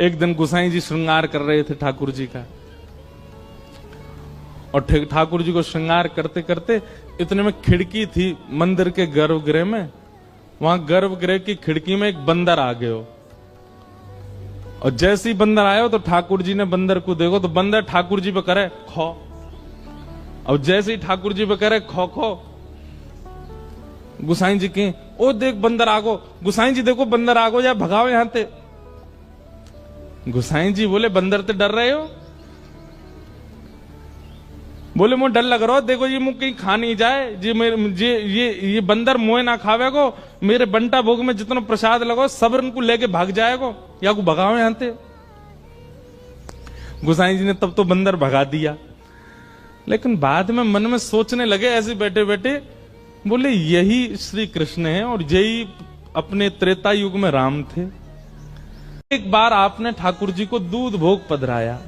एक दिन गोसाई जी श्रृंगार कर रहे थे ठाकुर जी का, और ठाकुर जी को श्रृंगार करते करते इतने में खिड़की थी मंदिर के गर्भगृह में, वहां गर्भगृह की खिड़की में एक बंदर आ गए हो, और जैसे ही बंदर आया हो तो ठाकुर जी ने बंदर को देखो तो बंदर ठाकुर जी पे करे खो, और जैसे ही ठाकुर जी पे करे खो खो, गुसाई जी के ओ देख बंदर आगो, गुसाई जी देखो बंदर आगो या भगाओ यहां ते। गुसाई जी बोले बंदर ते डर रहे हो? बोले मुझे डर लग रहा हो, देखो ये मुझे कहीं खा नहीं जाए, ये बंदर मुझे ना खावे को, मेरे बंटा भोग में जितना प्रसाद लगो सब इनको लेके भाग जाएगो, या को भगाओ यहां ते। गुसाई जी ने तब तो बंदर भगा दिया, लेकिन बाद में मन में सोचने लगे ऐसे बैठे बैठे, बोले यही श्री कृष्ण है और यही अपने त्रेता युग में राम थे। एक बार आपने ठाकुर जी को दूध भोग पधराया,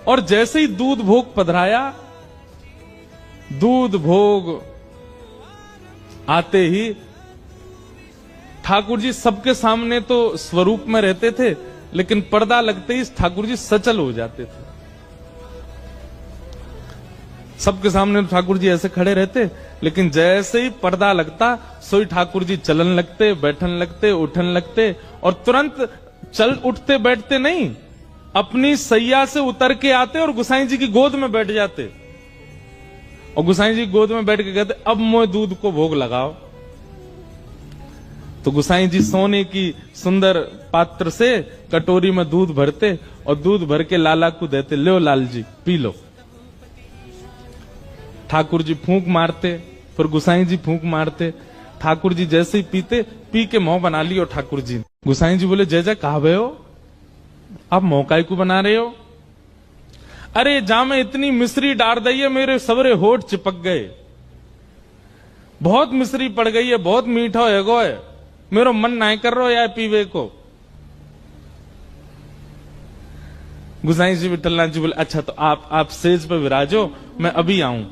और जैसे ही दूध भोग पधराया, दूध भोग आते ही ठाकुर जी सबके सामने तो स्वरूप में रहते थे, लेकिन पर्दा लगते ही ठाकुर जी सचल हो जाते थे। सबके सामने ठाकुर जी ऐसे खड़े रहते, लेकिन जैसे ही पर्दा लगता सोई ठाकुर जी चलन लगते, बैठन लगते, उठन लगते, और तुरंत चल उठते बैठते नहीं, अपनी सैया से उतर के आते और गुसाई जी की गोद में बैठ जाते, और गुसाई जी गोद में बैठ के कहते अब मोए दूध को भोग लगाओ। तो गुसाई जी सोने की सुंदर पात्र से कटोरी में दूध भरते और दूध भर के लाला को देते, लो Lal G P low. Thakur ji फूंक मारते, फिर गुसाई जी फूंक मारते, ठाकुर जी जैसे ही पीते, पी के मुंह बना लियो ठाकुर जी। गुसाई जी बोले जय जय कहा हो, आप मौकाई को बना रहे हो? अरे जा में इतनी मिश्री डाल दी है, मेरे सबरे होठ चिपक गए, बहुत मिश्री पड़ गई है, बहुत मीठा है गो है, मेरा मन नहीं कर रहा यार पीवे को। गुसाई जी विठलनाथ जी बोले अच्छा तो आप सेज पे विराजो, मैं अभी आऊं।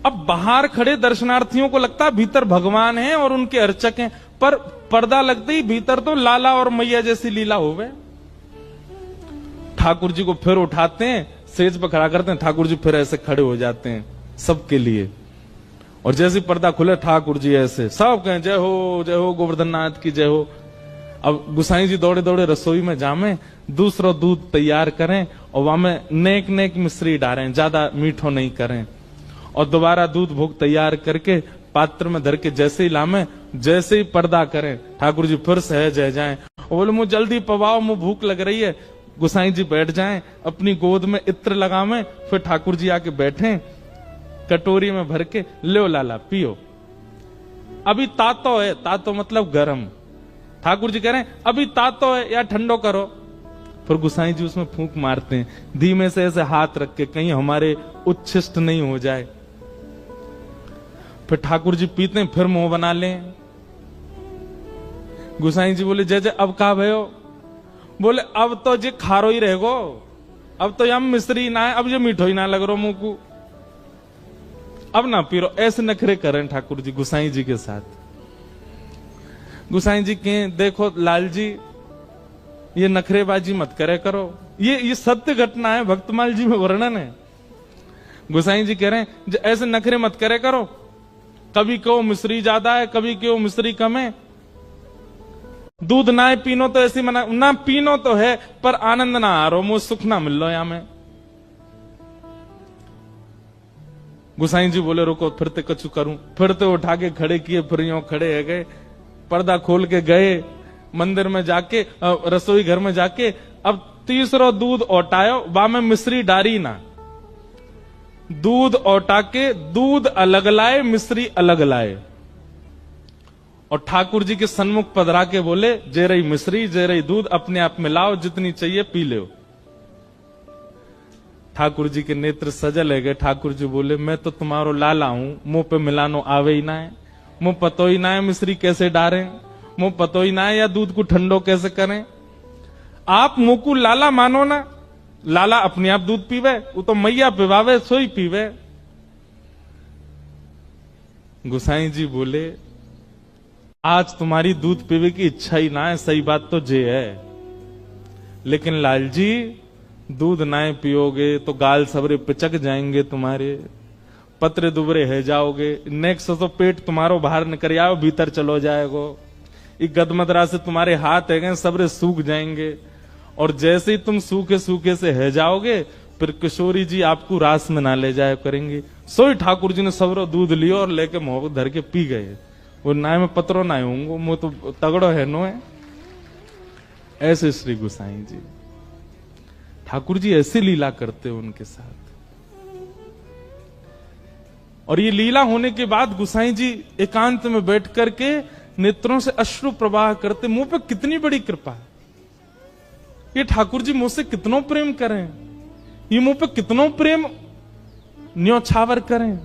अब बाहर खड़े दर्शनार्थियों को लगता भीतर भगवान है और उनके अर्चक हैं, पर पर्दा लगते ही भीतर तो लाला और मैया जैसी लीला हो गए। ठाकुर जी को फिर उठाते हैं, सेज पर खड़ा करते हैं, ठाकुर जी फिर ऐसे खड़े हो जाते हैं सबके लिए, और जैसे पर्दा खुले ठाकुर जी ऐसे सब कहें जय हो गोवर्धन नाथ की जय हो। अब गुसाई जी दौड़े दौड़े रसोई में जामे, दूसरा दूध तैयार करें और वहां में नेक नेक मिश्री डालें, ज्यादा मीठो नहीं करें, और दोबारा दूध भोग तैयार करके पात्र में धर के जैसे ही लामे, जैसे ही पर्दा करें, ठाकुर जी फिर सहज है जाएं, और बोले मुझे जल्दी पवाओ, मुझे भूख लग रही है। गुसाई जी बैठ जाएं, अपनी गोद में इत्र लगावें, फिर ठाकुर जी आके बैठें, कटोरी में भर के लो लाला पियो। अभी तातो है, तातो मतलब गरम, ठाकुर जी कह रहे हैं अभी तातो है या ठंडो करो। फिर गुसाई जी उसमें फूंक मारते हैं, धीमे से ऐसे हाथ रख के, कहीं हमारे उच्छिष्ट नहीं हो जाए। फिर ठाकुर जी पीते हैं, फिर मुंह बना लें। गुसाई जी बोले जय जय अब कहा भयो? बोले अब तो जे खारो ही रहेगो, अब तो यम मिश्री ना है, अब ये मीठो ही ना लग रहा मुंह को, अब ना पी रो। ऐसे नखरे करें ठाकुर जी गुसाई जी के साथ। गुसाई जी के देखो लाल जी ये नखरेबाजी मत करे करो, ये सत्य घटना है, भक्तमाल जी में वर्णन है। गुसाई जी कह रहे हैं ऐसे नखरे मत करे करो, कभी क्यों मिश्री ज्यादा है, कभी क्यों मिश्री कम है, दूध ना पीनो तो ऐसी मना ना पीनो तो है, पर आनंद ना आ रहा, मुझे सुख ना मिल रहा यहां में। गुसाई जी बोले रुको फिर ते कछु करूं, फिर ते उठा के खड़े किए, फिर यूं खड़े है गए, पर्दा खोल के गए मंदिर में जाके, रसोई घर में जाके, अब तीसरा दूध औटायो, बा में मिश्री डारी ना, दूध औटा के दूध अलग लाए, मिश्री अलग लाए, और ठाकुर जी के सन्मुख पधरा के बोले जे रही मिश्री जे रही दूध, अपने आप मिलाओ, जितनी चाहिए पी लो। ठाकुर जी के नेत्र सजल है गए। ठाकुर जी बोले मैं तो तुम्हारो लाला हूं, मुंह पे मिलानो आवे ही ना है, मुंह पतो ही ना है मिश्री कैसे डालें, मुंह पतो ही ना है या दूध को ठंडो कैसे करें। आप मुंह को लाला मानो ना, लाला अपने आप दूध पीवे, वो तो मैया पिवावे सोई पीवे। गुसाई जी बोले आज तुम्हारी दूध पीवे की इच्छा ही ना है, सही बात तो जे है, लेकिन लाल जी दूध नाय पियोगे तो गाल सबरे पिचक जाएंगे तुम्हारे, पत्र दुबरे है जाओगे, नेक्स्ट तो पेट तुम्हारो बाहर निकल आओ भीतर चलो जाएगो, ये गदमदरा से तुम्हारे हाथ है सबरे सूख जाएंगे, और जैसे ही तुम सूखे सूखे से है जाओगे फिर किशोरी जी आपको रास में ना ले जाया करेंगे। सोई ठाकुर जी ने सबरो दूध लियो और लेके मुंह धर के पी गए। वो नाय में पत्रो ना होंगे, मुंह तो तगड़ो है नो है। ऐसे श्री गुसाई जी, ठाकुर जी ऐसी लीला करते उनके साथ। और ये लीला होने के बाद गुसाई जी एकांत में बैठ करके नेत्रों से अश्रु प्रवाह करते, मुंह पे कितनी बड़ी कृपा है, ये ठाकुर जी मुझसे कितनों प्रेम करें, ये मुंह पे कितनों प्रेम न्योछावर करें।